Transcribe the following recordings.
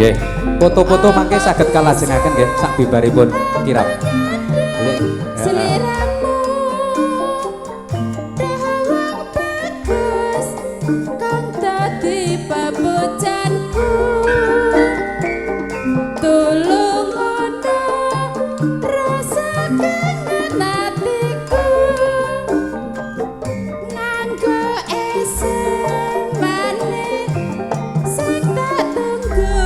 Nggih. Foto-foto mangke saged kalajengaken nggih sak bibaripun kirap. Nggih. Seliramu dawang bagus kang dadi pabojanku tulung ana rasa kangen atiku nganggo esen maneh sing tak tunggu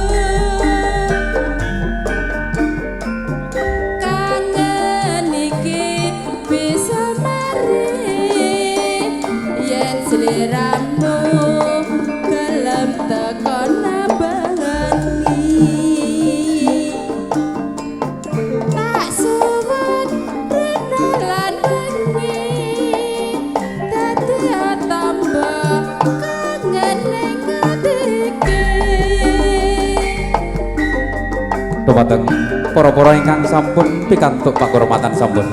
kangen iki bisa mari yen sliramu gelem tekan nabani tak suwun rena lan wengi dadi tambah kangen ning atike. Dumateng para-para ingkang sampun pikantuk pakurmatan sampun.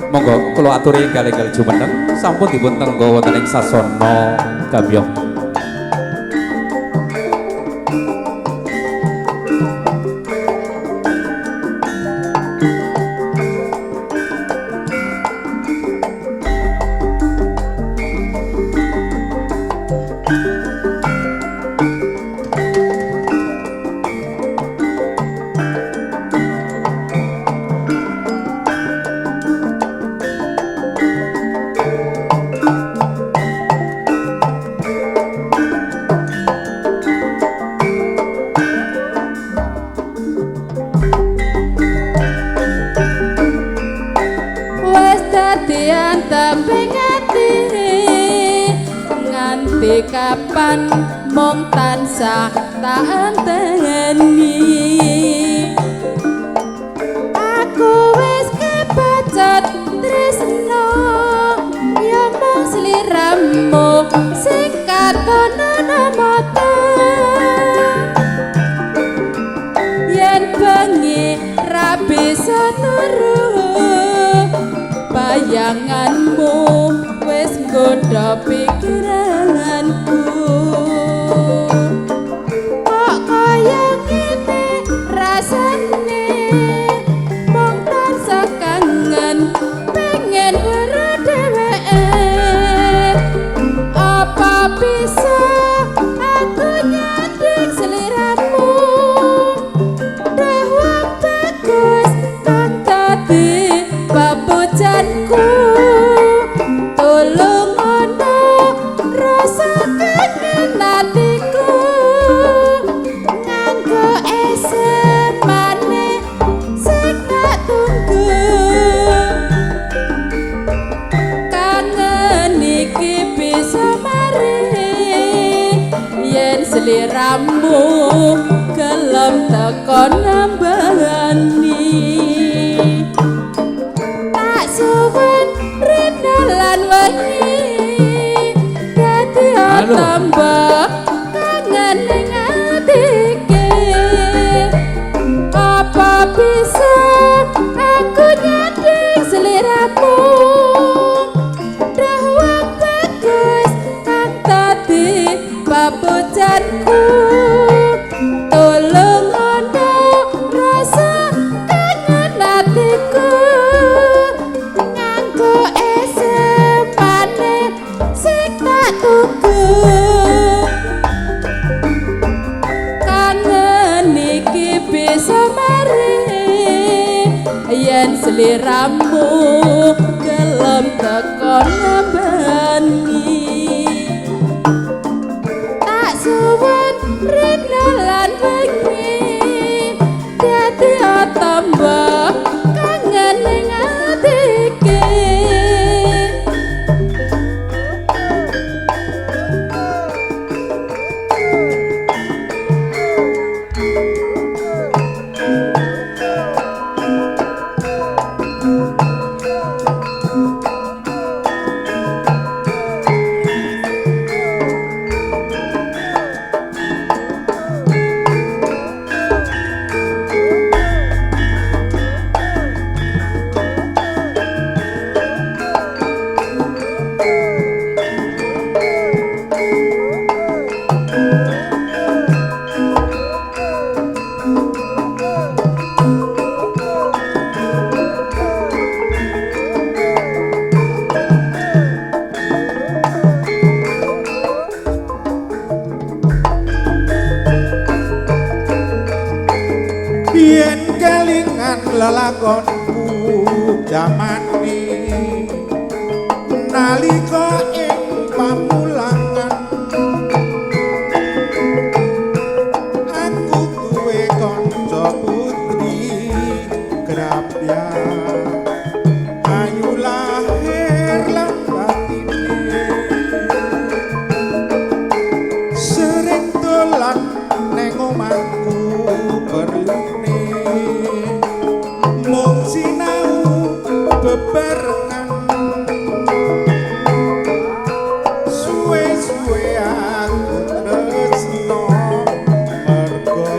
Monggo kula aturi enggal-enggal jumeneng sampun dipun tenggo wonten ing sasana Gambyong. Wes dadi anteping ati nganti kapan mung tansah tak anteni aku wis kebacut tresno ya mung sliramu sing katon ana mata yen bengi ra bisa turu bayanganmu wis nggodha pikiranku kok kaya ngene rasane mung tansah kangen pengen weruh dheweke apa bisa aku nyanding sliramu dawang bagus kang dadi pabojanku tulung ana rasa kangen atiku nganggo esen maneh sing tak tunggu kangen iki bisa mari yen sliramu gelem tekan nambani tak suwun rena lan wengi dadi tambah kangen ning atike apa bisa aku nyanding sliramu dawang bagus kang dadi pabojanku tulung ana rasa kangen atiku nganggo esen maneh sing tak tunggu kangen iki bisa mari yen sliramu gelem tekan nambani tak suwun rena lan wengi dadi tambah kangen ning atike yen kelingan lelakonku jamane nalika ing pamulangan aku duwe kanca putri grapya ayu lahir lan batine sering dolan neng omahku berlune mung sinau bebarengan suwe-suwe aku tresno mergo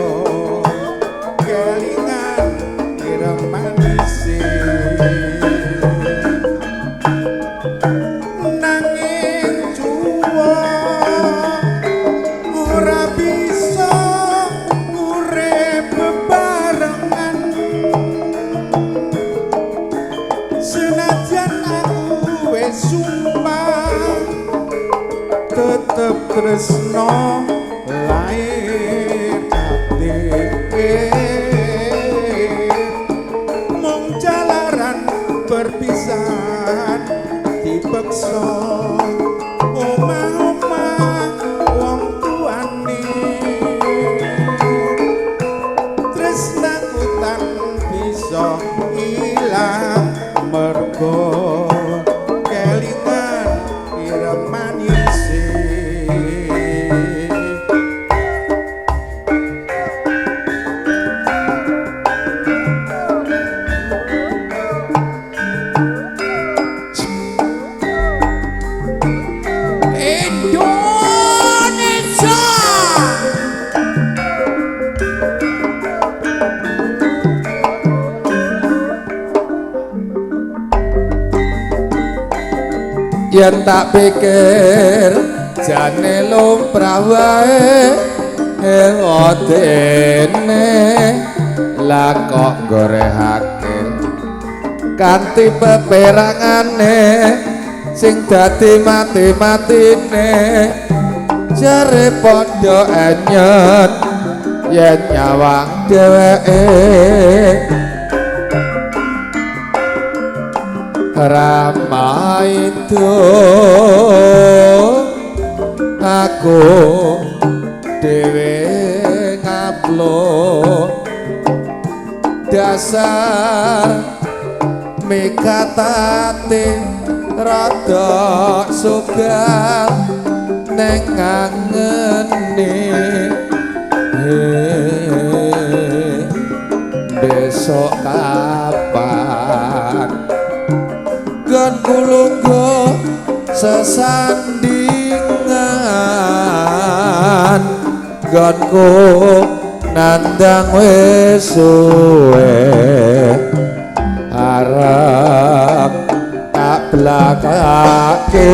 kelingan ireng manise nanging juwo ora bisa urip bebarengan senajan aku wis sumpah tetep tresno lair batin mung jalaran perpisahan dipeksa omah-omah wong tuane tresnaku tan bisa ilang mergo kelingan ireng manise Indonesia yen tak pikir jane lumrah wae ngodene lah kok gorehake kanthi peperangane sing dadi mati-matine jare padha enyen yen nyawang dheweke Rama itu aku dewe ngaplo dasar mikatate rada sugal neng ngangeni besok kapan gan kulunggo sesandingan ganku nandang wis suwe arep tak blakake